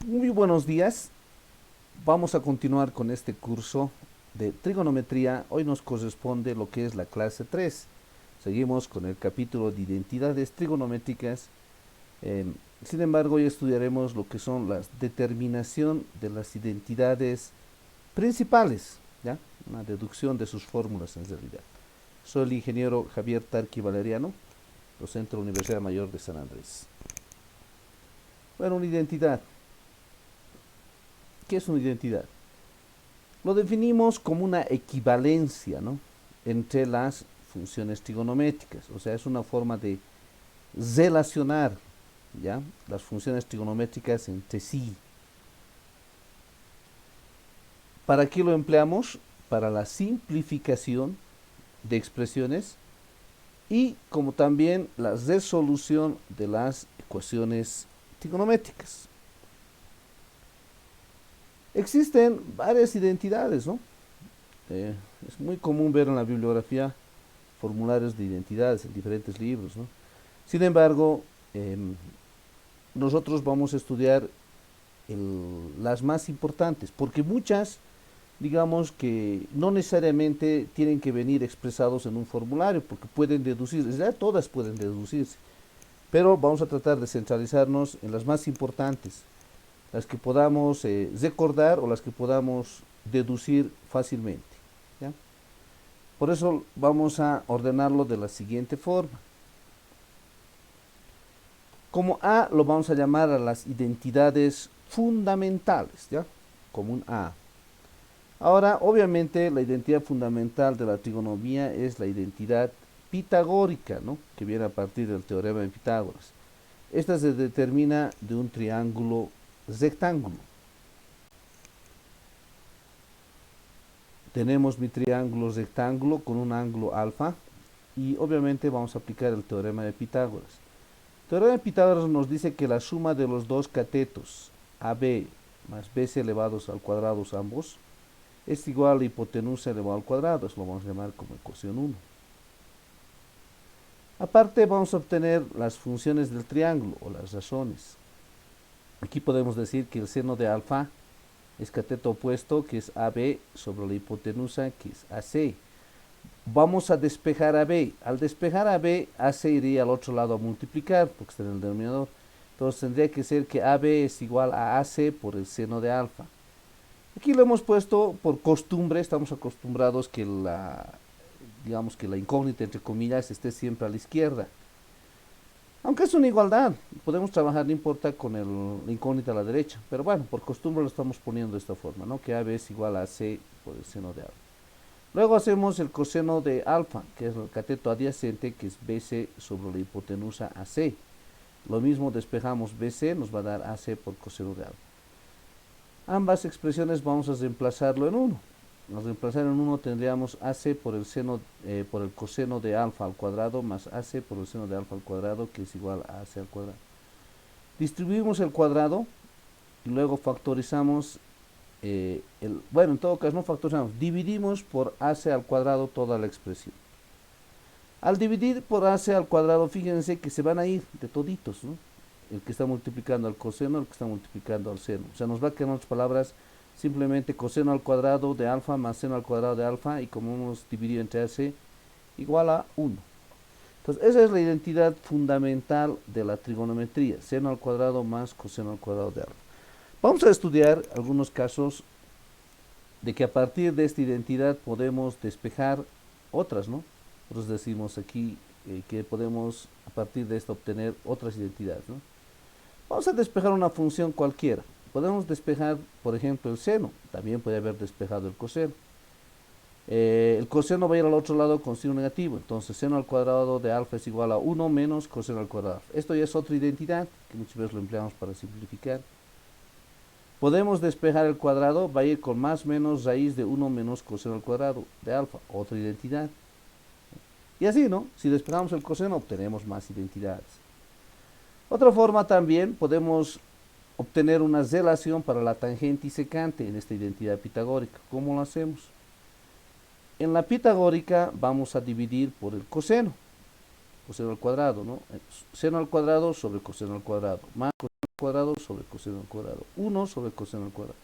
Muy buenos días. Vamos a continuar con este curso de trigonometría. Hoy nos corresponde lo que es la clase 3. Seguimos con el capítulo de identidades trigonométricas. Sin embargo, hoy estudiaremos lo que son la determinación de las identidades principales, ¿ya? Una deducción de sus fórmulas en realidad. Soy el ingeniero Javier Tarqui Valeriano, docente de la Universidad Mayor de San Andrés. Bueno, una identidad. ¿Qué es una identidad? Lo definimos como una equivalencia, ¿no?, entre las funciones trigonométricas. O sea, es una forma de relacionar, ¿ya?, las funciones trigonométricas entre sí. ¿Para qué lo empleamos? Para la simplificación de expresiones y como también la resolución de las ecuaciones trigonométricas. Existen varias identidades, ¿no? Es muy común ver en la bibliografía formularios de identidades en diferentes libros, ¿no? Sin embargo, eh, nosotros vamos a estudiar las más importantes, porque muchas, digamos que no necesariamente tienen que venir expresados en un formulario, porque pueden deducirse, ya todas pueden deducirse, pero vamos a tratar de centralizarnos en las más importantes, las que podamos recordar o las que podamos deducir fácilmente, ¿ya? Por eso vamos a ordenarlo de la siguiente forma. Como A lo vamos a llamar a las identidades fundamentales, ¿ya? Como un A. Ahora, obviamente, la identidad fundamental de la trigonometría es la identidad pitagórica, ¿no?, que viene a partir del teorema de Pitágoras. Esta se determina de un triángulo rectángulo. Tenemos mi triángulo rectángulo con un ángulo alfa y obviamente vamos a aplicar el teorema de Pitágoras. El teorema de Pitágoras nos dice que la suma de los dos catetos AB más BC elevados al cuadrado ambos es igual a la hipotenusa elevado al cuadrado. Eso lo vamos a llamar como ecuación 1. Aparte vamos a obtener las funciones del triángulo o las razones. Aquí podemos decir que el seno de alfa es cateto opuesto, que es AB, sobre la hipotenusa, que es AC. Vamos a despejar a B. Al despejar a B, AC iría al otro lado a multiplicar, porque está en el denominador. Entonces tendría que ser que AB es igual a AC por el seno de alfa. Aquí lo hemos puesto por costumbre, estamos acostumbrados que digamos que la incógnita, entre comillas, esté siempre a la izquierda. Aunque es una igualdad, podemos trabajar, no importa, con la incógnita a la derecha. Pero bueno, por costumbre lo estamos poniendo de esta forma, ¿no? Que AB es igual a C por el seno de alfa. Luego hacemos el coseno de alfa, que es el cateto adyacente, que es BC sobre la hipotenusa AC. Lo mismo, despejamos BC, nos va a dar AC por coseno de alfa. Ambas expresiones vamos a reemplazarlo en 1. Al reemplazar en 1 tendríamos AC por el coseno de alfa al cuadrado más AC por el seno de alfa al cuadrado, que es igual a AC al cuadrado. Distribuimos el cuadrado y luego factorizamos bueno, en todo caso no factorizamos, dividimos por AC al cuadrado toda la expresión. Al dividir por AC al cuadrado, fíjense que se van a ir de toditos, ¿no? El que está multiplicando al coseno, el que está multiplicando al seno. O sea, nos va a quedar, en otras palabras, simplemente coseno al cuadrado de alfa más seno al cuadrado de alfa, y como hemos dividido entre AC, igual a 1. Entonces, esa es la identidad fundamental de la trigonometría, seno al cuadrado más coseno al cuadrado de alfa. Vamos a estudiar algunos casos de que a partir de esta identidad podemos despejar otras, ¿no? Nosotros decimos aquí que podemos a partir de esto obtener otras identidades, ¿no? Vamos a despejar una función cualquiera. Podemos despejar, por ejemplo, el seno. También puede haber despejado el coseno. El coseno va a ir al otro lado con signo negativo. Entonces, seno al cuadrado de alfa es igual a 1 menos coseno al cuadrado. Esto ya es otra identidad que muchas veces lo empleamos para simplificar. Podemos despejar el cuadrado, va a ir con más menos raíz de 1 menos coseno al cuadrado de alfa, otra identidad. Y así, ¿no? Si despejamos el coseno, obtenemos más identidades. Otra forma también, podemos obtener una relación para la tangente y secante en esta identidad pitagórica. ¿Cómo lo hacemos? En la pitagórica vamos a dividir por el coseno al cuadrado, ¿no? Seno al cuadrado sobre coseno al cuadrado, más coseno cuadrado sobre coseno al cuadrado. 1 sobre coseno al cuadrado.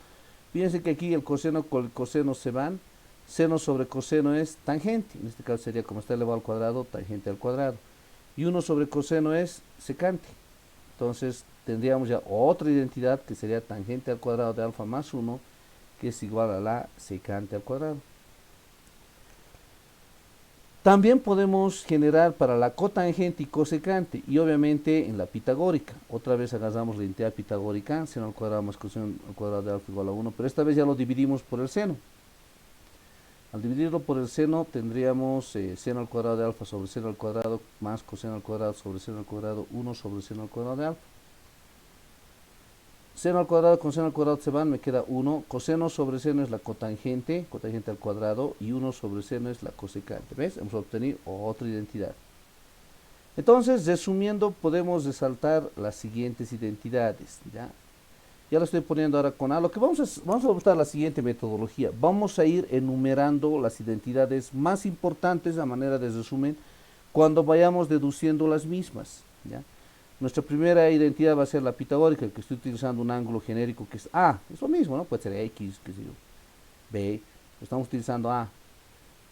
Fíjense que aquí el coseno con el coseno se van. Seno sobre coseno es tangente. En este caso sería, como está elevado al cuadrado, tangente al cuadrado. Y 1 sobre coseno es secante. Entonces tendríamos ya otra identidad que sería tangente al cuadrado de alfa más 1, que es igual a la secante al cuadrado. También podemos generar para la cotangente y cosecante, y obviamente en la pitagórica. Otra vez agarramos la identidad pitagórica, seno al cuadrado más coseno al cuadrado de alfa igual a 1, pero esta vez ya lo dividimos por el seno. Al dividirlo por el seno tendríamos seno al cuadrado de alfa sobre seno al cuadrado más coseno al cuadrado sobre seno al cuadrado 1 sobre seno al cuadrado de alfa. Seno al cuadrado con seno al cuadrado se van, me queda 1. Coseno sobre seno es la cotangente, cotangente al cuadrado, y 1 sobre seno es la cosecante. ¿Ves? Hemos obtenido otra identidad. Entonces, resumiendo, podemos resaltar las siguientes identidades. Ya lo estoy poniendo ahora con A. Lo que vamos a usar la siguiente metodología. Vamos a ir enumerando las identidades más importantes a manera de resumen cuando vayamos deduciendo las mismas. ¿Ya? Nuestra primera identidad va a ser la pitagórica, que estoy utilizando un ángulo genérico que es A. Es lo mismo, ¿no? Puede ser X, qué sé yo, B. Estamos utilizando A.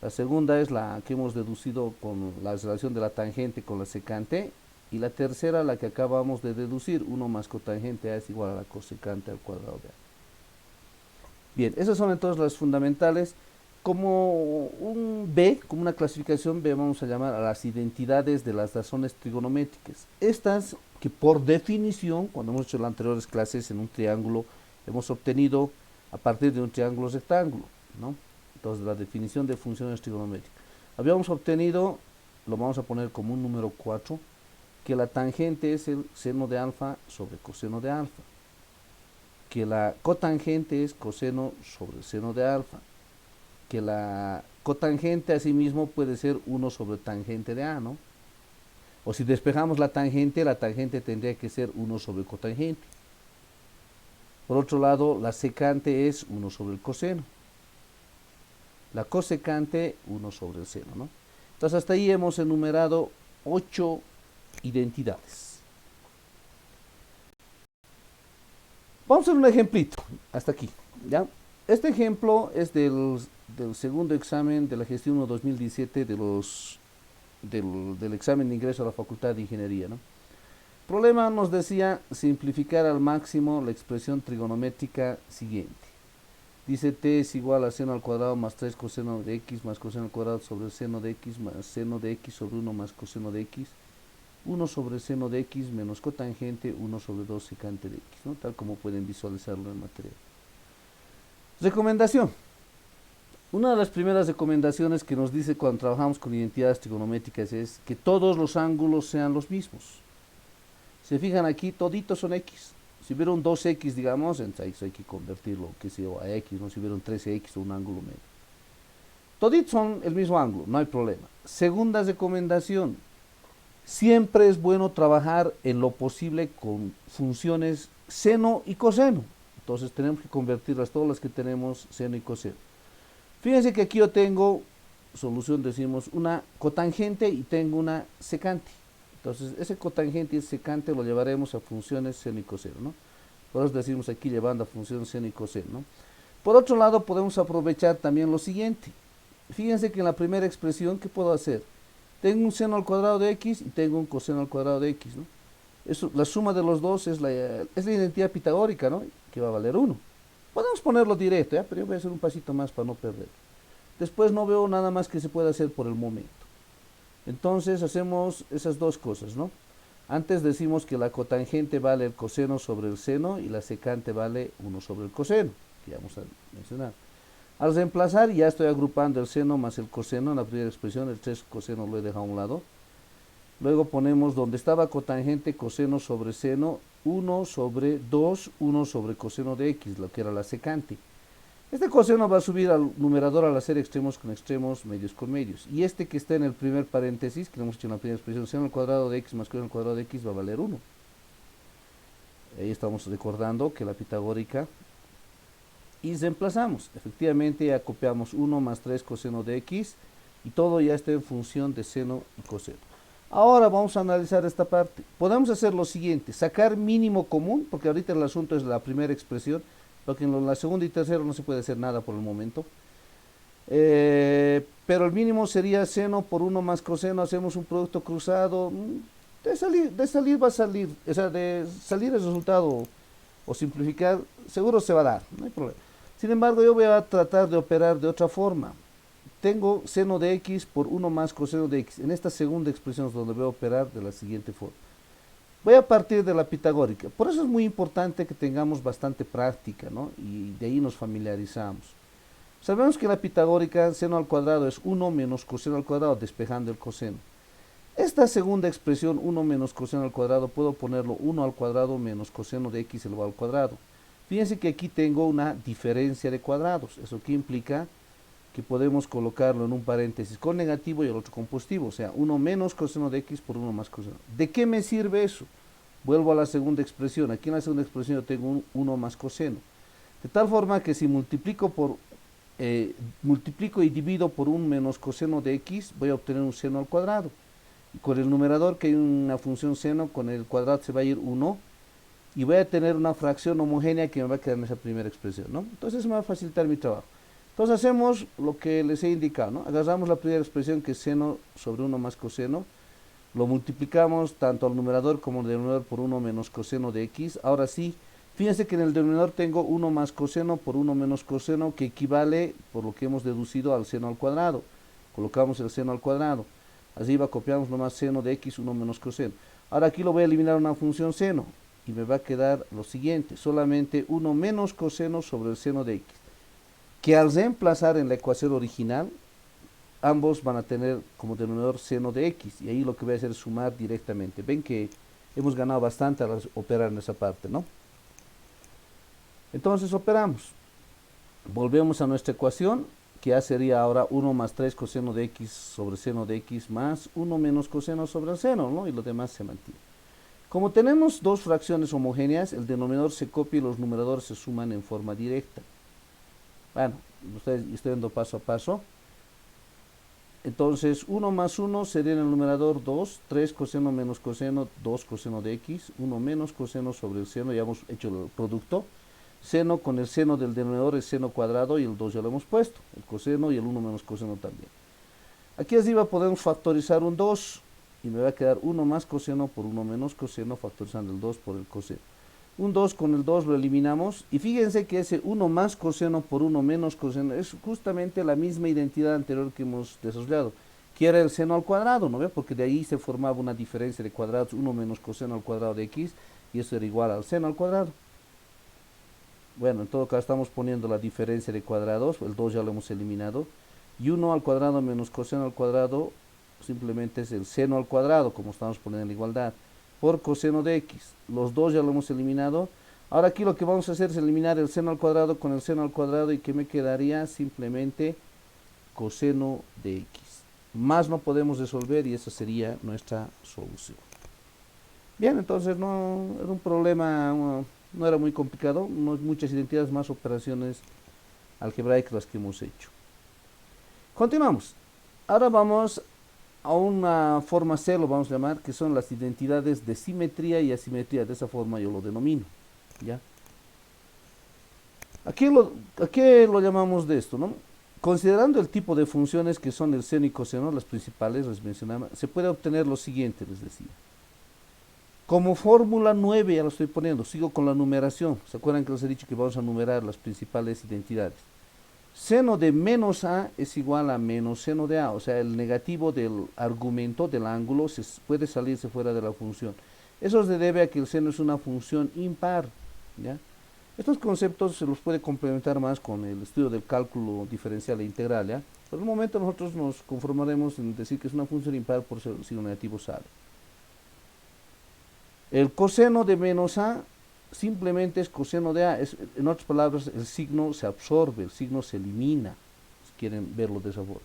La segunda es la que hemos deducido con la relación de la tangente con la secante. Y la tercera, la que acabamos de deducir, 1 más cotangente A es igual a la cosecante al cuadrado de A. Bien, esas son entonces las fundamentales. Como un B, como una clasificación B, vamos a llamar a las identidades de las razones trigonométricas. Estas que por definición, cuando hemos hecho las anteriores clases en un triángulo, hemos obtenido a partir de un triángulo rectángulo, ¿no? Entonces, la definición de funciones trigonométricas. Habíamos obtenido, lo vamos a poner como un número 4, que la tangente es el seno de alfa sobre coseno de alfa, que la cotangente es coseno sobre seno de alfa, que la cotangente asimismo puede ser 1 sobre tangente de A, ¿no? O si despejamos la tangente tendría que ser 1 sobre cotangente. Por otro lado, la secante es 1 sobre el coseno. La cosecante, 1 sobre el seno, ¿no? Entonces, hasta ahí hemos enumerado 8 identidades. Vamos a hacer un ejemplito, hasta aquí, ¿ya? Este ejemplo es del segundo examen de la gestión 1 2017 del examen de ingreso a la Facultad de Ingeniería, ¿no? El problema nos decía simplificar al máximo la expresión trigonométrica siguiente. Dice t es igual a seno al cuadrado más 3 coseno de x más coseno al cuadrado sobre seno de x más seno de x sobre 1 más coseno de x, 1 sobre seno de x menos cotangente 1 sobre 2 secante de x, ¿no? Tal como pueden visualizarlo en el material. Recomendación. Una de las primeras recomendaciones que nos dice cuando trabajamos con identidades trigonométricas es que todos los ángulos sean los mismos. Se fijan aquí, toditos son x. Si hubiera un 2x, digamos, entonces hay que convertirlo, qué sé yo, a x, ¿no? Si hubiera un 13x o un ángulo medio. Toditos son el mismo ángulo, no hay problema. Segunda recomendación, siempre es bueno trabajar en lo posible con funciones seno y coseno. Entonces tenemos que convertirlas, todas las que tenemos, seno y coseno. Fíjense que aquí yo tengo, solución decimos, una cotangente y tengo una secante. Entonces ese cotangente y ese secante lo llevaremos a funciones seno y coseno, ¿no? Por eso decimos aquí llevando a funciones seno y coseno, ¿no? Por otro lado podemos aprovechar también lo siguiente. Fíjense que en la primera expresión, ¿qué puedo hacer? Tengo un seno al cuadrado de x y tengo un coseno al cuadrado de x, ¿no? Eso, la suma de los dos es la identidad pitagórica, ¿no? Que va a valer 1. Podemos ponerlo directo, ¿ya? Pero yo voy a hacer un pasito más para no perder. Después no veo nada más que se pueda hacer por el momento. Entonces hacemos esas dos cosas, ¿no? Antes decimos que la cotangente vale el coseno sobre el seno y la secante vale 1 sobre el coseno, que ya vamos a mencionar. Al reemplazar ya estoy agrupando el seno más el coseno en la primera expresión, el 3 coseno lo he dejado a un lado. Luego ponemos donde estaba cotangente coseno sobre seno, 1 sobre 2, 1 sobre coseno de x, lo que era la secante. Este coseno va a subir al numerador al hacer extremos con extremos, medios con medios. Y este que está en el primer paréntesis, que lo hemos hecho en la primera expresión, seno al cuadrado de x más coseno al cuadrado de x va a valer 1. Ahí estamos recordando que la pitagórica. Y reemplazamos. Efectivamente ya copiamos 1 más 3 coseno de x y todo ya está en función de seno y coseno. Ahora vamos a analizar esta parte. Podemos hacer lo siguiente, sacar mínimo común, porque ahorita el asunto es la primera expresión, porque en la segunda y tercera no se puede hacer nada por el momento. Pero el mínimo sería seno por 1 más coseno, hacemos un producto cruzado, de salir va a salir, o sea, de salir el resultado o simplificar, seguro se va a dar, no hay problema. Sin embargo, yo voy a tratar de operar de otra forma. Tengo seno de x por 1 más coseno de x. En esta segunda expresión es donde voy a operar de la siguiente forma. Voy a partir de la pitagórica. Por eso es muy importante que tengamos bastante práctica, ¿no? Y de ahí nos familiarizamos. Sabemos que la pitagórica, seno al cuadrado es 1 menos coseno al cuadrado, despejando el coseno. Esta segunda expresión, 1 menos coseno al cuadrado, puedo ponerlo 1 al cuadrado menos coseno de x elevado al cuadrado. Fíjense que aquí tengo una diferencia de cuadrados. ¿Eso qué implica? Que podemos colocarlo en un paréntesis con negativo y el otro con positivo. O sea, 1 menos coseno de x por 1 más coseno. ¿De qué me sirve eso? Vuelvo a la segunda expresión. Aquí en la segunda expresión yo tengo un 1 más coseno. De tal forma que si multiplico y divido por un menos coseno de x, voy a obtener un seno al cuadrado. Y con el numerador, que hay una función seno, con el cuadrado se va a ir 1, y voy a tener una fracción homogénea que me va a quedar en esa primera expresión, ¿no? Entonces me va a facilitar mi trabajo. Entonces hacemos lo que les he indicado, ¿no? Agarramos la primera expresión, que es seno sobre 1 más coseno, lo multiplicamos tanto al numerador como al denominador por 1 menos coseno de x. Ahora sí, fíjense que en el denominador tengo 1 más coseno por 1 menos coseno, que equivale, por lo que hemos deducido, al seno al cuadrado. Colocamos el seno al cuadrado. Arriba copiamos nomás seno de x, 1 menos coseno. Ahora aquí lo voy a eliminar una función seno, y me va a quedar lo siguiente, solamente 1 menos coseno sobre el seno de x, que al reemplazar en la ecuación original, ambos van a tener como denominador seno de x, y ahí lo que voy a hacer es sumar directamente. Ven que hemos ganado bastante al operar en esa parte, ¿no? Entonces operamos. Volvemos a nuestra ecuación, que ya sería ahora 1 más 3 coseno de x sobre seno de x más 1 menos coseno sobre el seno, ¿no? Y lo demás se mantiene. Como tenemos dos fracciones homogéneas, el denominador se copia y los numeradores se suman en forma directa. Bueno, ustedes estoy dando paso a paso. Entonces, 1 más 1 sería en el numerador 2, 3 coseno menos coseno, 2 coseno de x, 1 menos coseno sobre el seno, ya hemos hecho el producto. Seno con el seno del denominador es seno cuadrado y el 2 ya lo hemos puesto, el coseno y el 1 menos coseno también. Aquí arriba podemos factorizar un 2 y me va a quedar 1 más coseno por 1 menos coseno, factorizando el 2 por el coseno. Un 2 con el 2 lo eliminamos, y fíjense que ese 1 más coseno por 1 menos coseno es justamente la misma identidad anterior que hemos desarrollado, que era el seno al cuadrado, ¿no ve? Porque de ahí se formaba una diferencia de cuadrados, 1 menos coseno al cuadrado de x, y eso era igual al seno al cuadrado. Bueno, en todo caso estamos poniendo la diferencia de cuadrados, el 2 ya lo hemos eliminado, y 1 al cuadrado menos coseno al cuadrado simplemente es el seno al cuadrado, como estamos poniendo en la igualdad, por coseno de x. Los dos ya lo hemos eliminado. Ahora aquí lo que vamos a hacer es eliminar el seno al cuadrado con el seno al cuadrado, y que me quedaría simplemente coseno de x. Más no podemos resolver, y esa sería nuestra solución. Bien, entonces no era un problema, no era muy complicado, no muchas identidades, más operaciones algebraicas las que hemos hecho. Continuamos. Ahora vamos a una forma C, lo vamos a llamar, que son las identidades de simetría y asimetría. De esa forma yo lo denomino, ¿ya? ¿A qué lo llamamos de esto, no? Considerando el tipo de funciones que son el seno y coseno, las principales, les mencionaba, se puede obtener lo siguiente, les decía. Como fórmula 9, ya lo estoy poniendo, sigo con la numeración. ¿Se acuerdan que les he dicho que vamos a numerar las principales identidades? Seno de menos a es igual a menos seno de a, o sea, el negativo del argumento del ángulo puede salirse fuera de la función. Eso se debe a que el seno es una función impar, ¿ya? Estos conceptos se los puede complementar más con el estudio del cálculo diferencial e integral, ¿ya? Por el momento nosotros nos conformaremos en decir que es una función impar por ser signo negativo sale. El coseno de menos a simplemente es coseno de a, en otras palabras, el signo se absorbe, el signo se elimina, si quieren verlo de esa forma.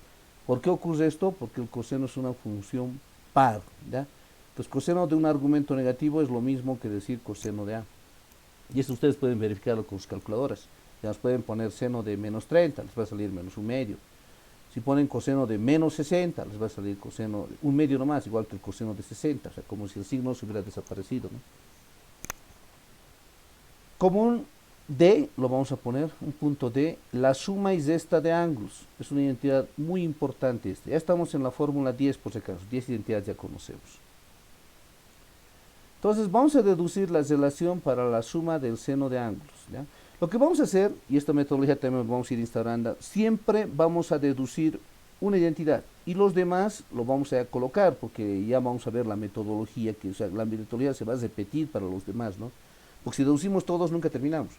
¿Por qué ocurre esto? Porque el coseno es una función par, ¿ya? Entonces, coseno de un argumento negativo es lo mismo que decir coseno de a. Y eso ustedes pueden verificarlo con sus calculadoras. Ya nos pueden poner seno de menos 30, les va a salir menos un medio. Si ponen coseno de menos 60, les va a salir coseno, un medio nomás, igual que el coseno de 60, o sea, como si el signo se hubiera desaparecido, ¿no? Como un D, lo vamos a poner, un punto D, la suma y resta de ángulos. Es una identidad muy importante esta. Ya estamos en la fórmula 10 por si acaso, 10 identidades ya conocemos. Entonces vamos a deducir la relación para la suma del seno de ángulos, ¿ya? Lo que vamos a hacer, y esta metodología también vamos a ir instaurando, siempre vamos a deducir una identidad y los demás lo vamos a colocar porque ya vamos a ver la metodología, que, o sea, la metodología se va a repetir para los demás, ¿no? Porque si deducimos todos nunca terminamos.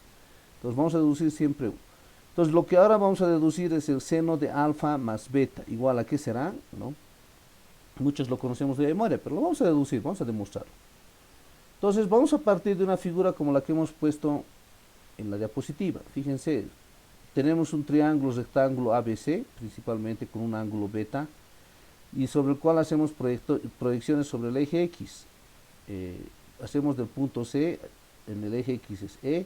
Entonces vamos a deducir siempre uno. Entonces lo que ahora vamos a deducir es el seno de alfa más beta, igual a qué será, ¿no? Muchos lo conocemos de memoria, pero lo vamos a deducir, vamos a demostrarlo. Entonces vamos a partir de una figura como la que hemos puesto en la diapositiva. Fíjense, tenemos un triángulo rectángulo ABC, principalmente con un ángulo beta, y sobre el cual hacemos proyecciones sobre el eje X. Hacemos del punto C, en el eje X es E,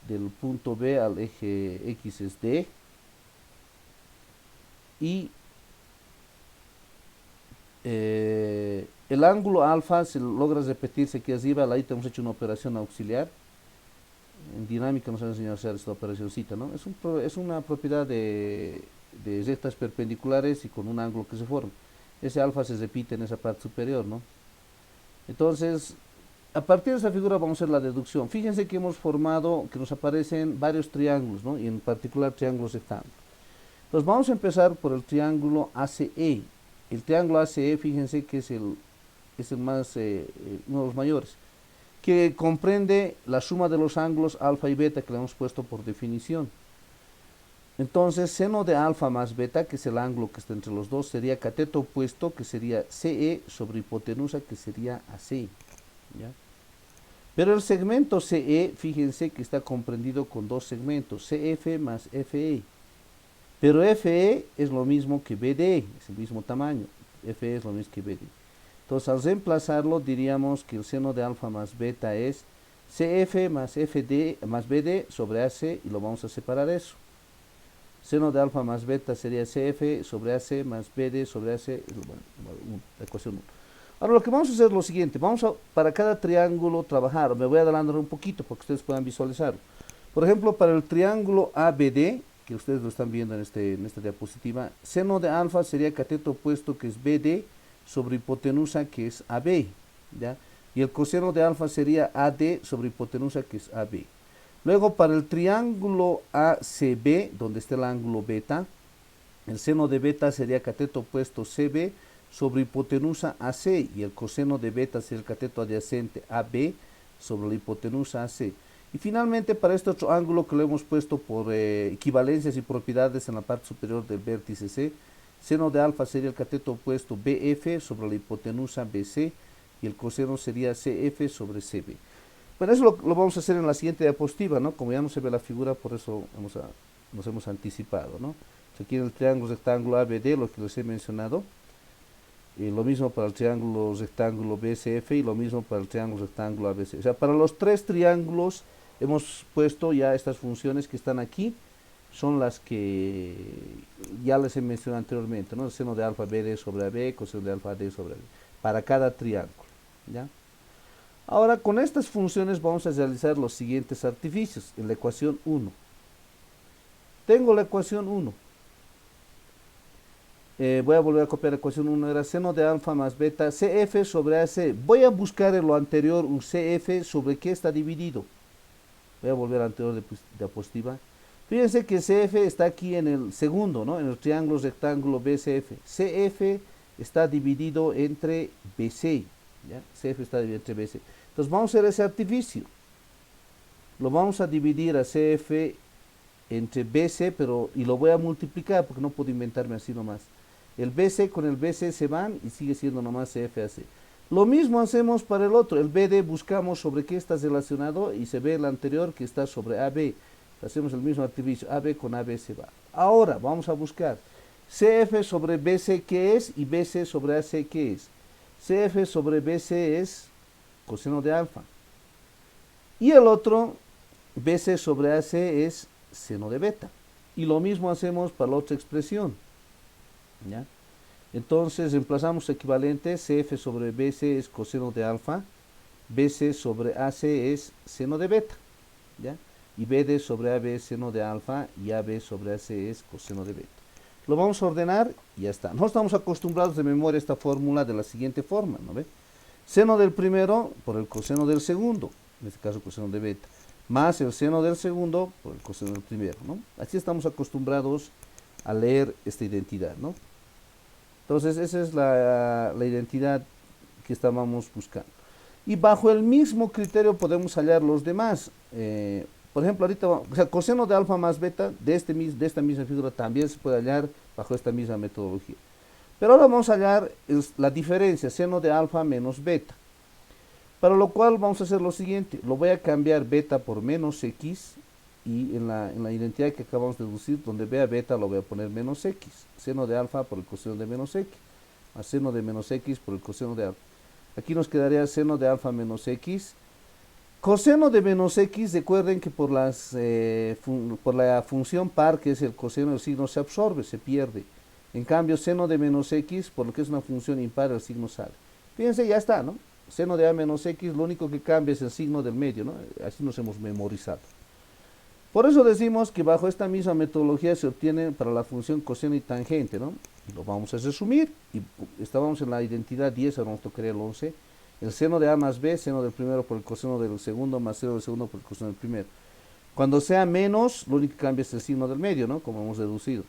del punto B al eje X es D, y el ángulo alfa se logra repetirse aquí arriba, ahí hemos hecho una operación auxiliar. En dinámica nos han enseñado a hacer esta operacióncita, ¿no? Es una propiedad de rectas perpendiculares y con un ángulo que se forma. Ese alfa se repite en esa parte superior, ¿no? Entonces, a partir de esa figura vamos a hacer la deducción. Fíjense que hemos formado, que nos aparecen varios triángulos, ¿no? Y en particular triángulos rectángulos. Entonces vamos a empezar por el triángulo ACE. El triángulo ACE, fíjense que es el más, uno de los mayores, que comprende la suma de los ángulos alfa y beta que le hemos puesto por definición. Entonces, seno de alfa más beta, que es el ángulo que está entre los dos, sería cateto opuesto, que sería CE sobre hipotenusa, que sería AC, ¿ya? Pero el segmento CE, fíjense que está comprendido con dos segmentos, CF más FE. Pero FE es lo mismo que BD, es el mismo tamaño. FE es lo mismo que BD. Entonces, al reemplazarlo, diríamos que el seno de alfa más beta es CF más FD más BD sobre AC, y lo vamos a separar eso. Seno de alfa más beta sería CF sobre AC más BD sobre AC, bueno, la ecuación 1. Ahora lo que vamos a hacer es lo siguiente, vamos a, para cada triángulo trabajar, me voy a adelantar un poquito para que ustedes puedan visualizarlo. Por ejemplo, para el triángulo ABD, que ustedes lo están viendo en esta diapositiva, seno de alfa sería cateto opuesto, que es BD, sobre hipotenusa, que es AB, ¿ya? Y el coseno de alfa sería AD sobre hipotenusa, que es AB. Luego, para el triángulo ACB, donde está el ángulo beta, el seno de beta sería cateto opuesto CB sobre hipotenusa AC, y el coseno de beta sería el cateto adyacente AB sobre la hipotenusa AC. Y finalmente, para este otro ángulo que lo hemos puesto por equivalencias y propiedades en la parte superior del vértice C, seno de alfa sería el cateto opuesto BF sobre la hipotenusa BC, y el coseno sería CF sobre CB. Bueno, eso lo vamos a hacer en la siguiente diapositiva, ¿no? Como ya no se ve la figura, por eso nos hemos anticipado, ¿no? Aquí en el triángulo rectángulo ABD, lo que les he mencionado, lo mismo para el triángulo rectángulo BCF y lo mismo para el triángulo rectángulo ABC. O sea, para los tres triángulos hemos puesto ya estas funciones que están aquí, son las que ya les he mencionado anteriormente, ¿no? El seno de alfa BD sobre AB, coseno de alfa D sobre AB, para cada triángulo, ¿ya? Ahora, con estas funciones vamos a realizar los siguientes artificios en la ecuación 1. Tengo la ecuación 1. Voy a volver a copiar la ecuación 1, era seno de alfa más beta, CF sobre AC. Voy a buscar en lo anterior un CF sobre qué está dividido. Voy a volver al anterior diapositiva. Fíjense que CF está aquí en el segundo, ¿no? En el triángulo rectángulo BCF. CF está dividido entre BC, ¿ya? CF está dividido entre BC. Entonces vamos a hacer ese artificio. Lo vamos a dividir a CF entre BC, y lo voy a multiplicar porque no puedo inventarme así nomás. El BC con el BC se van y sigue siendo nomás CFAC. Lo mismo hacemos para el otro. El BD buscamos sobre qué está relacionado y se ve el anterior que está sobre AB. Hacemos el mismo artificio. AB con AB se va. Ahora vamos a buscar CF sobre BC qué es y BC sobre AC qué es. CF sobre BC es coseno de alfa. Y el otro, BC sobre AC, es seno de beta. Y lo mismo hacemos para la otra expresión. ¿ya? Entonces reemplazamos equivalente, CF sobre BC es coseno de alfa, BC sobre AC es seno de beta, ¿ya? Y BD sobre AB es seno de alfa y AB sobre AC es coseno de beta. Lo vamos a ordenar y ya está. No estamos acostumbrados de memoria a esta fórmula de la siguiente forma, ¿no ve? Seno del primero por el coseno del segundo, en este caso coseno de beta, más el seno del segundo por el coseno del primero, ¿no? Así estamos acostumbrados a leer esta identidad, ¿no? Entonces esa es la identidad que estábamos buscando. Y bajo el mismo criterio podemos hallar los demás. Por ejemplo, ahorita, o sea, coseno de alfa más beta de esta misma figura también se puede hallar bajo esta misma metodología. Pero ahora vamos a hallar la diferencia, seno de alfa menos beta. Para lo cual vamos a hacer lo siguiente, lo voy a cambiar beta por menos x y en la identidad que acabamos de deducir, donde vea beta lo voy a poner menos x, seno de alfa por el coseno de menos x, más seno de menos x por el coseno de alfa. Aquí nos quedaría seno de alfa menos x. Coseno de menos x, recuerden que por la función par, que es el coseno del signo, se absorbe, se pierde. En cambio, seno de menos x, por lo que es una función impar, el signo sale. Fíjense, ya está, ¿no? Seno de a menos x, lo único que cambia es el signo del medio, ¿no? Así nos hemos memorizado. Por eso decimos que bajo esta misma metodología se obtiene para la función coseno y tangente, ¿no? Y lo vamos a resumir. Y estábamos en la identidad 10, ahora nos tocaría el 11. El seno de a más b, seno del primero por el coseno del segundo, más seno del segundo por el coseno del primero. Cuando sea menos, lo único que cambia es el signo del medio, ¿no? Como hemos deducido.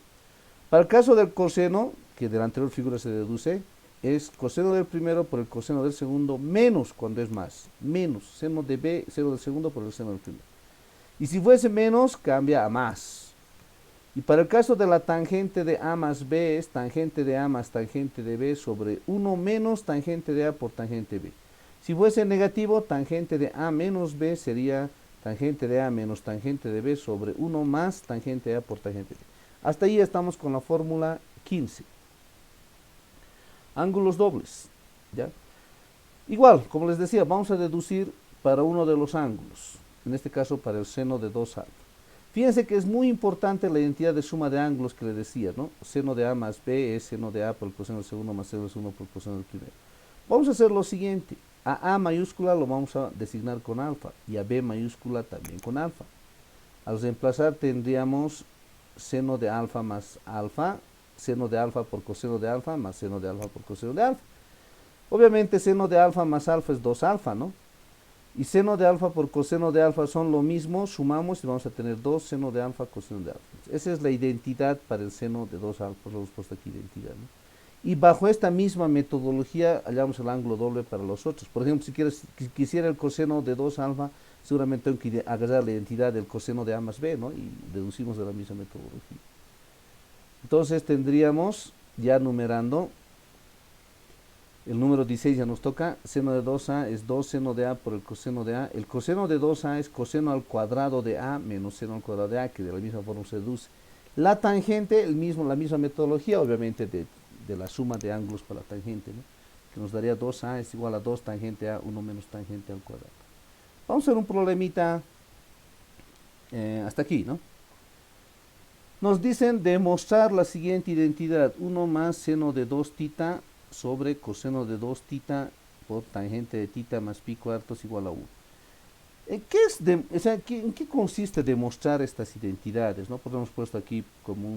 Para el caso del coseno, que de la anterior figura se deduce, es coseno del primero por el coseno del segundo menos cuando es más. Menos, seno de b, seno del segundo por el seno del primero. Y si fuese menos, cambia a más. Y para el caso de la tangente de a más b es tangente de a más tangente de b sobre 1 menos tangente de a por tangente b. Si fuese negativo, tangente de a menos b sería tangente de a menos tangente de b sobre 1 más tangente de a por tangente b. Hasta ahí estamos con la fórmula 15. Ángulos dobles, ¿ya? Igual, como les decía, vamos a deducir para uno de los ángulos, en este caso para el seno de 2 alfa. Fíjense que es muy importante la identidad de suma de ángulos que les decía, ¿no? Seno de a más b es seno de a por el coseno del segundo más seno del segundo por el coseno del primero. Vamos a hacer lo siguiente, a mayúscula lo vamos a designar con alfa y a b mayúscula también con alfa. Al reemplazar tendríamos seno de alfa más alfa, seno de alfa por coseno de alfa más seno de alfa por coseno de alfa. Obviamente seno de alfa más alfa es 2 alfa, ¿no? Y seno de alfa por coseno de alfa son lo mismo, sumamos y vamos a tener 2 seno de alfa coseno de alfa. Esa es la identidad para el seno de 2 alfa, lo hemos puesto aquí identidad, ¿no? Y bajo esta misma metodología hallamos el ángulo doble para los otros. Por ejemplo, si quisiera el coseno de 2 alfa, seguramente tengo que agarrar la identidad del coseno de a más b, ¿no? Y deducimos de la misma metodología. Entonces tendríamos, ya numerando, el número 16 ya nos toca, seno de 2a es 2 seno de a por el coseno de a. El coseno de 2a es coseno al cuadrado de a menos seno al cuadrado de a, que de la misma forma se deduce. La tangente, la misma metodología, obviamente, de la suma de ángulos para la tangente, ¿no? Que nos daría 2a es igual a 2 tangente a 1 menos tangente al cuadrado. Vamos a hacer un problemita hasta aquí, ¿no? Nos dicen demostrar la siguiente identidad, 1 más seno de 2 tita sobre coseno de 2 tita por tangente de tita más pi cuartos igual a 1. ¿En qué consiste demostrar estas identidades? ¿No? Pues hemos puesto aquí como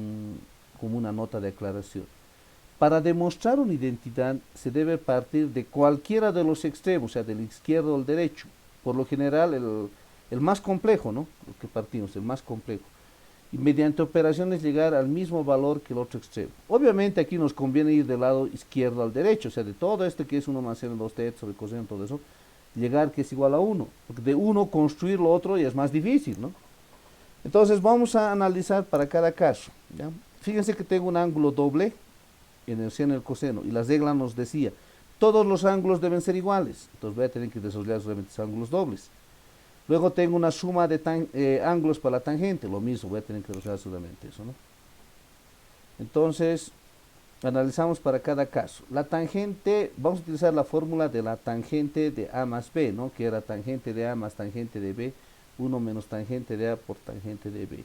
una nota de aclaración. Para demostrar una identidad se debe partir de cualquiera de los extremos, o sea, del izquierdo o el derecho. Por lo general, el más complejo, ¿no? El que partimos, el más complejo. Y mediante operaciones llegar al mismo valor que el otro extremo. Obviamente aquí nos conviene ir del lado izquierdo al derecho, o sea, de todo esto que es 1 más seno 2 teta sobre coseno, todo eso, llegar que es igual a 1. Porque de 1 construir lo otro ya es más difícil, ¿no? Entonces vamos a analizar para cada caso, ¿ya? Fíjense que tengo un ángulo doble en el seno y el coseno, y la regla nos decía, todos los ángulos deben ser iguales. Entonces voy a tener que desarrollar solamente esos ángulos dobles. Luego tengo una suma de ángulos para la tangente, lo mismo, voy a tener que resolver solamente eso, ¿no? Entonces, analizamos para cada caso. La tangente, vamos a utilizar la fórmula de la tangente de a más b, ¿no? Que era tangente de a más tangente de b, 1 menos tangente de a por tangente de b.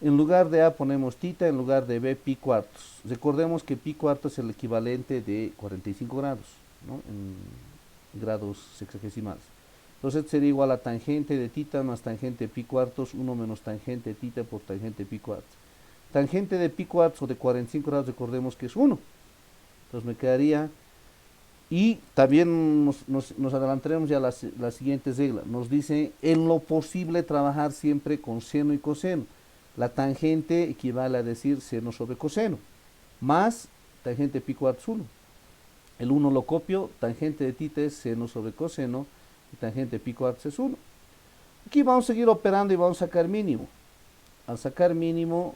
En lugar de A ponemos tita, en lugar de B pi cuartos. Recordemos que pi cuartos es el equivalente de 45 grados, ¿no? En grados sexagesimales. Entonces sería igual a tangente de tita más tangente de pi cuartos, 1 menos tangente de tita por tangente de pi cuartos. Tangente de pi cuartos o de 45 grados, recordemos que es 1. Entonces me quedaría, y también nos adelantaremos ya a la siguiente regla. Nos dice, en lo posible trabajar siempre con seno y coseno. La tangente equivale a decir seno sobre coseno, más tangente de pi cuartos 1. El 1 lo copio, tangente de tita es seno sobre coseno, y tangente de pi cuartos es 1. Aquí vamos a seguir operando y vamos a sacar mínimo. Al sacar mínimo,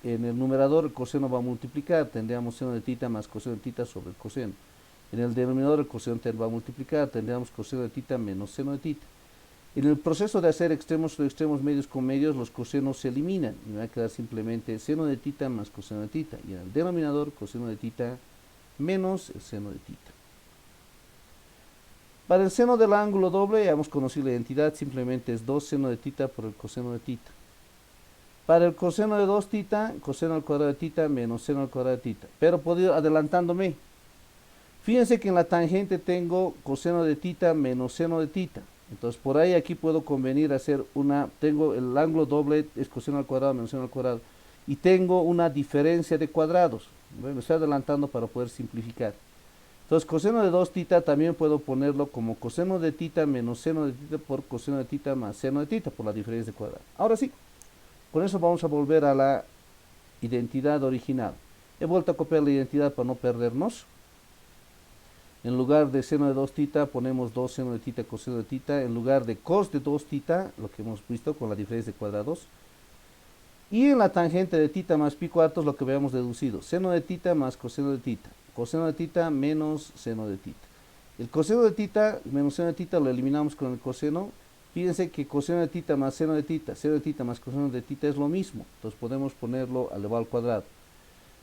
en el numerador el coseno va a multiplicar, tendríamos seno de tita más coseno de tita sobre el coseno. En el denominador el coseno va a multiplicar, tendríamos coseno de tita menos seno de tita. En el proceso de hacer extremos o extremos medios con medios, los cosenos se eliminan. Me va a quedar simplemente seno de tita más coseno de tita. Y en el denominador, coseno de tita menos el seno de tita. Para el seno del ángulo doble, ya hemos conocido la identidad, simplemente es 2 seno de tita por el coseno de tita. Para el coseno de 2 tita, coseno al cuadrado de tita menos seno al cuadrado de tita. Pero puedo ir adelantándome. Fíjense que en la tangente tengo coseno de tita menos seno de tita. Entonces por ahí aquí puedo convenir hacer tengo el ángulo doble, es coseno al cuadrado menos seno al cuadrado. Y tengo una diferencia de cuadrados. Bueno, me estoy adelantando para poder simplificar. Entonces coseno de 2 tita también puedo ponerlo como coseno de tita menos seno de tita por coseno de tita más seno de tita por la diferencia de cuadrado. Ahora sí, con eso vamos a volver a la identidad original. He vuelto a copiar la identidad para no perdernos. En lugar de seno de 2 tita ponemos 2 seno de tita coseno de tita. En lugar de cos de 2 tita, lo que hemos visto con la diferencia de cuadrados. Y en la tangente de tita más pi cuartos lo que habíamos deducido. Seno de tita más coseno de tita. Coseno de tita menos seno de tita. El coseno de tita menos seno de tita lo eliminamos con el coseno. Fíjense que coseno de tita más seno de tita más coseno de tita es lo mismo. Entonces podemos ponerlo elevado al cuadrado.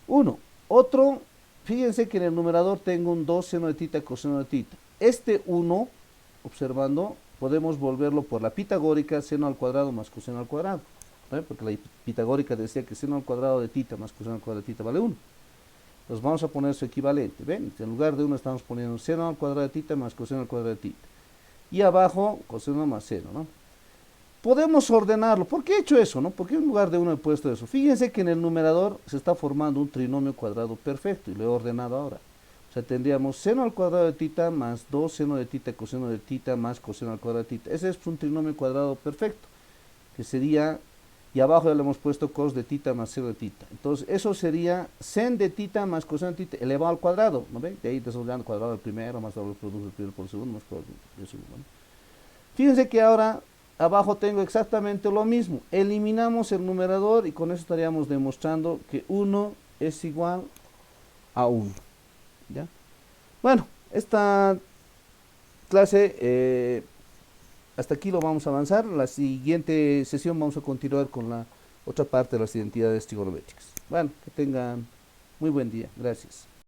Uno. Otro. Fíjense que en el numerador tengo un 2 seno de tita coseno de tita. Este 1, observando, podemos volverlo por la pitagórica seno al cuadrado más coseno al cuadrado. ¿Ve? Porque la pitagórica decía que seno al cuadrado de tita más coseno al cuadrado de tita vale 1. Entonces vamos a poner su equivalente. ¿Ven? En lugar de 1 estamos poniendo seno al cuadrado de tita más coseno al cuadrado de tita. Y abajo coseno más seno, ¿no? Podemos ordenarlo. ¿Por qué he hecho eso, no? ¿Por qué en lugar de 1 he puesto eso? Fíjense que en el numerador se está formando un trinomio cuadrado perfecto y lo he ordenado ahora. O sea, tendríamos seno al cuadrado de tita más 2 seno de tita coseno de tita más coseno al cuadrado de tita. Ese es un trinomio cuadrado perfecto, que sería, y abajo ya le hemos puesto cos de tita más seno de tita. Entonces, eso sería sen de tita más coseno de tita elevado al cuadrado, ¿no ven? De ahí desarrollando cuadrado del primero más doble producto del primero por el segundo más cuadrado del segundo, ¿no? Fíjense que ahora abajo tengo exactamente lo mismo. Eliminamos el numerador y con eso estaríamos demostrando que 1 es igual a 1. ¿Ya? Bueno, esta clase hasta aquí lo vamos a avanzar. La siguiente sesión vamos a continuar con la otra parte de las identidades trigonométricas. Bueno, que tengan muy buen día. Gracias.